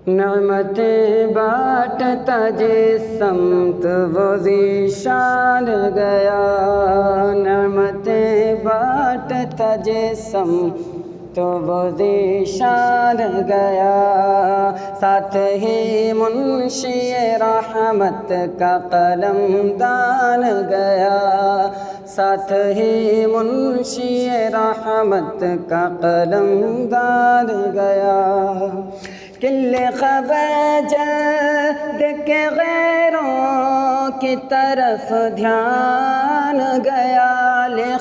نعمتیں بانٹتا جس سمت وہ ذیشان گیا، نعمتیں بانٹتا جس سمت وہ ذیشان گیا، ساتھ ہی منشی رحمت کا قلم دان گیا، ساتھ ہی منشی رحمت کا قلم دان گیا، کل خبر جلد کے غیروں کی طرف دھیان گیا،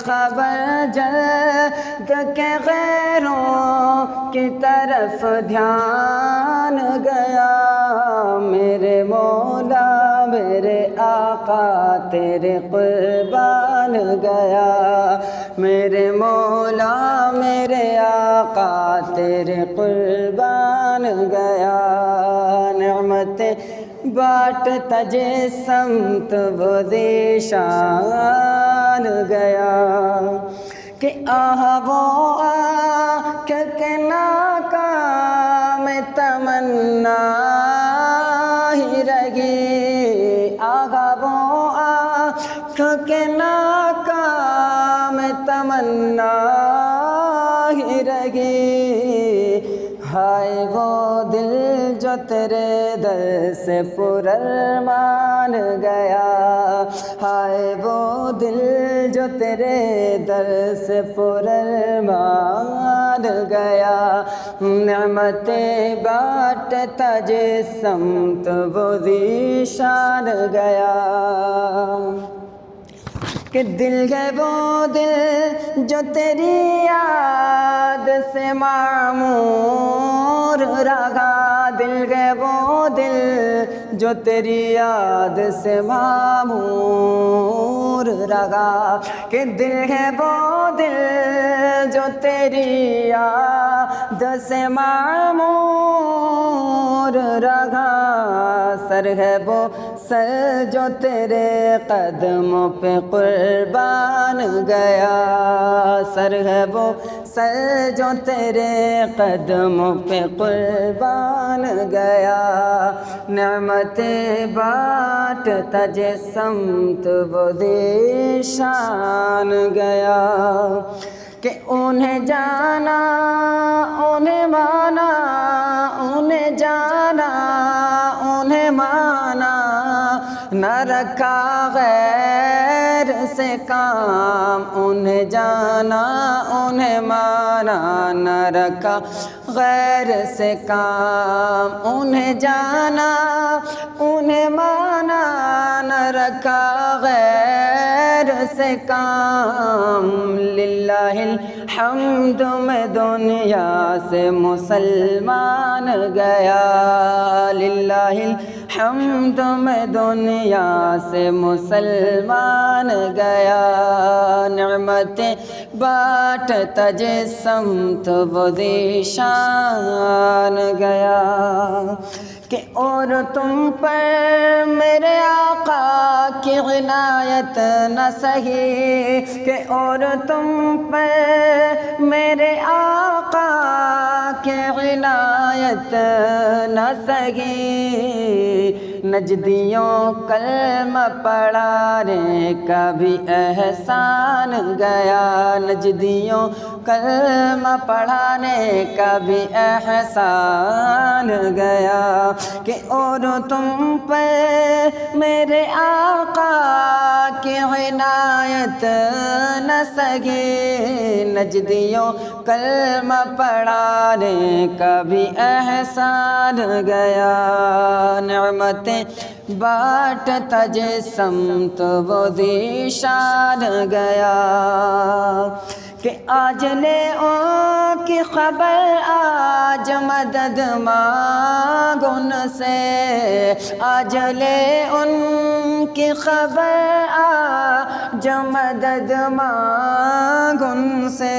خبر جلد کے غیروں کی طرف دھیان گیا، میرے مولا میرے آقا تیرے قربان گیا، میرے مولا میرے آقا تیرے قربان گیا، نعمتیں بانٹتا جس سمت وہ ذیشان گیا، کہ آہ وہ آنکھ کے ناکام تمنا ہی رہی، آہ وہ آنکھ کے ناکام تمنا ہی رہی، ہائے وہ دل جو تیرے در سے پرارمان گیا، ہائے وہ دل جو تیرے در سے پرارمان گیا، نعمتیں بانٹتا جس سمت وہ ذیشان گیا، کہ دل ہے وہ دل جو تیری یاد سے معمور رہا، دل ہے وہ دل جو تیری یاد سے معمور رہا، کہ دل ہے وہ دل جو تیری یاد سے معمور رہا، سر ہے وہ سر جو تیرے قدموں پہ قربان گیا، سر ہے وہ سر جو تیرے قدموں پہ قربان گیا، نعمتیں بانٹتا جس سمت وہ ذیشان گیا، کہ انہیں جانا انہیں مانا، انہیں جانا انہیں مانا، نہ رکھا غیر سے کام، انہیں جانا انہیں مانا، نہ رکھا غیر سے کام، انہیں جانا انہیں مانا، نہ رکھا غیر سے کام، للہ الحمد میں دنیا سے مسلمان گیا، للہ الحمد میں دنیا سے مسلمان گیا، نعمتیں بانٹتا جس سمت وہ ذیشان گیا، کہ اور تم پر میرے آقا کی عنایت نہ سہی، کہ اور تم پر میرے آقا کی عنایت نہ سہی، نجدیوں کلمہ پڑھانے کا بھی احسان گیا، نجدیوں کلمہ پڑھانے کا بھی احسان گیا، کہ اور تم پہ میرے آقا کی عنایت نہ سہی، نجدیوں کلمہ پڑھانے کا بھی احسان گیا، نعمتیں بانٹتا جس سمت وہ ذیشان گیا، کہ آج لے ان کی خبر آج مدد مانگ ان سے، آج لے ان کی خبر آج مدد مانگ ان سے،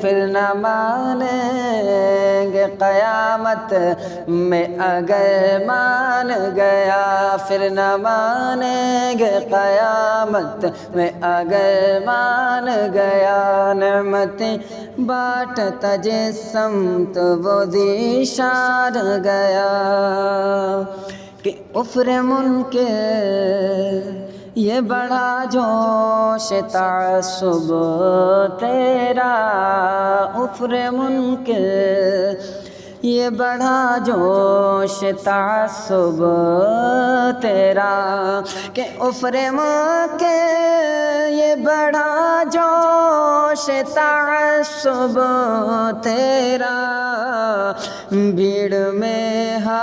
پھر نہ مانیں گے قیامت میں اگر مان گیا، پھر نہ مانیں گے قیامت میں اگر مان گیا، نعمتیں بانٹتا جس سمت وہ ذیشان گیا کہ افر منکر یہ بڑا جوش تعصب تیرا افر منکر یہ بڑا جوش تعصب تیرا کہ افر منکر یہ بڑا جوش تعصب تیرا بھیڑ میں ہائے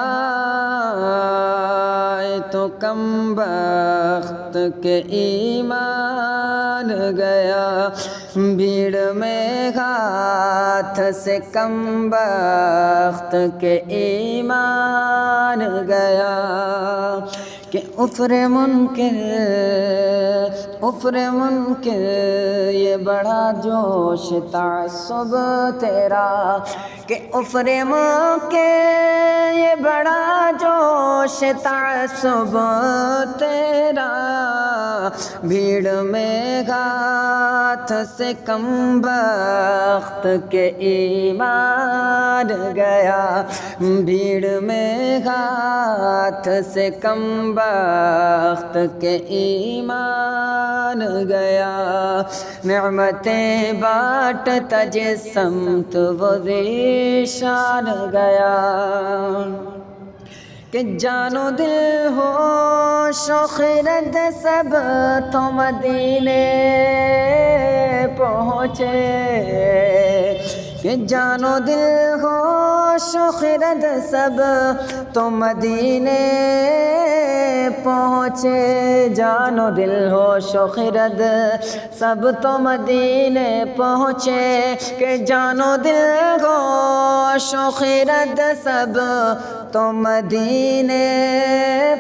تو کم بخت کے ایمان گیا بھیڑ میں ہاتھ سے کم بخت کے ایمان گیا کہ افر منکر یہ بڑا جوش تعصب تیرا کہ افر منکر یہ بڑا جوش تعصب تیرا بھیڑ میں ہاتھ سے کم بخت کے ایمان گیا بھیڑ میں ہاتھ سے کم بخت کے ایمان گیا نعمتیں بانٹتا جس سمت وہ ذیشان گیا کہ جان و دل ہوش و خرد سب تو مدینے پہنچے کہ جان و دل ہوش و خرد سب تو مدینے پہنچے جان و دل ہوش و خرد سب تو مدینے پہنچے کہ جان و دل ہوش و خرد سب تو مدینے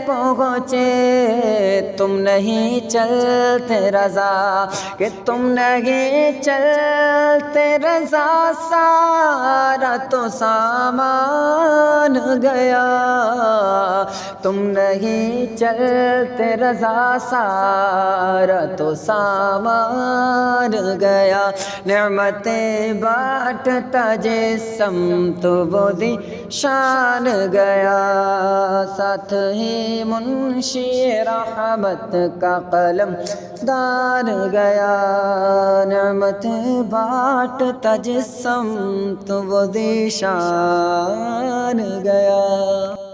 پہنچے تم نہیں چلتے رضا کہ تم نہیں چلتے رضا سارا تو سامان گیا تم نہیں چلتے رضا سارا تو سامان گیا نعمتیں بانٹتا جس سمت وہ ذیشان گیا ساتھ ہی منشی رحمت کا قلم دار گیا نعمتیں بانٹتا جس سمت وہ ذیشان گیا